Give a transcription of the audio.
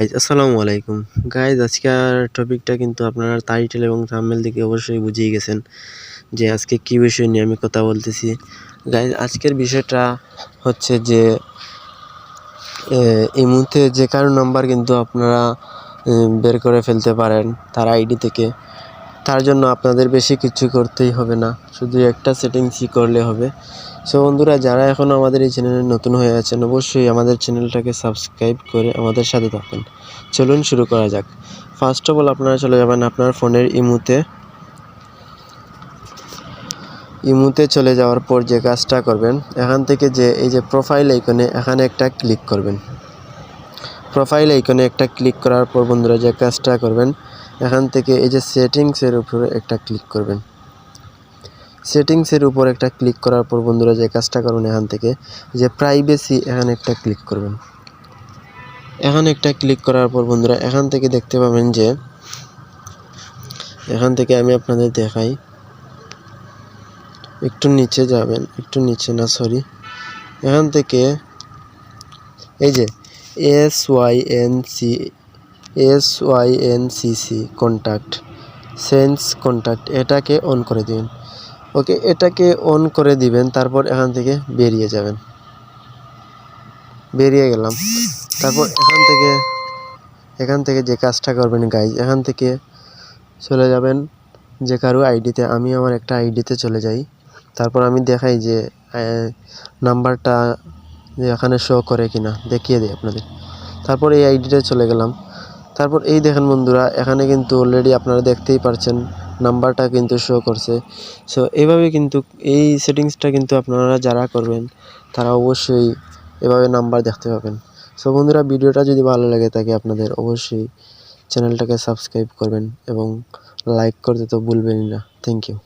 Guys আসসালামু আলাইকুম। Guys আজকের টপিকটা কিন্তু আপনারা টাইটেল এবং থাম্বনেল থেকে অবশ্যই বুঝিয়ে গেছেন যে আজকে কী বিষয় নিয়ে আমি কথা বলতেছি। গাইজ আজকের বিষয়টা হচ্ছে যে এই মুহূর্তে যে কারো নাম্বার কিন্তু আপনারা বের করে ফেলতে পারেন তার আইডি থেকে। তার জন্য আপনাদের বেশি কিছু করতেই হবে না, শুধু একটা সেটিংসই করলে হবে। সো বন্ধুরা, যারা এখনও আমাদের এই চ্যানেলে নতুন হয়ে আছেন অবশ্যই আমাদের চ্যানেলটাকে সাবস্ক্রাইব করে আমাদের সাথে থাকুন। চলুন শুরু করা যাক। ফার্স্ট অফ অল আপনারা চলে যাবেন আপনার ফোনের ইমুতে চলে যাওয়ার পর যে কাজটা করবেন, এখান থেকে যে এই যে প্রোফাইল আইকনে এখানে একটা ক্লিক করবেন। প্রোফাইল আইকনে একটা ক্লিক করার পর বন্ধুরা যে কাজটা করবেন, এখান থেকে এই যে সেটিংসের উপরে একটা ক্লিক করবেন। সেটিংসের উপর একটা ক্লিক করার পর বন্ধুরা যে কাজটা করবেন, এখান থেকে যে প্রাইভেসি এখানে একটা ক্লিক করবেন। এখানে একটা ক্লিক করার পর বন্ধুরা এখান থেকে দেখতে পাবেন যে এখান থেকে আমি আপনাদের দেখাই, একটু নিচে যাবেন, একটু নিচে না সরি, এখান থেকে এই যে SYNCC কন্ট্যাক্ট সেন্স কন্ট্যাক্ট এটাকে অন করে দিবেন। ওকে, এটাকে অন করে দিবেন। তারপর এখান থেকে বেরিয়ে যাবেন। বেরিয়ে গেলাম। তারপর এখান থেকে যে কাজটা করবেন গাইজ, এখান থেকে চলে যাবেন যে কারো আইডিতে। আমি আমার একটা আইডিতে চলে যাই। তারপর আমি দেখাই যে নাম্বারটা যে এখানে শো করে কিনা দেখিয়ে দিই আপনাদের। তারপর এই আইডিতে চলে গেলাম। তারপর এই দেখেন বন্ধুরা, এখানে কিন্তু অলরেডি আপনারা দেখতেই পারছেন নাম্বারটা কিন্তু শো করছে। সো এইভাবে কিন্তু এই সেটিংসটা কিন্তু আপনারা যারা করবেন তারা অবশ্যই এভাবে নাম্বার দেখতে পাবেন। সো বন্ধুরা, ভিডিওটা যদি ভালো লাগে থাকে আপনাদের অবশ্যই চ্যানেলটাকে সাবস্ক্রাইব করবেন এবং লাইক করতে তো ভুলবেনই না। Thank you.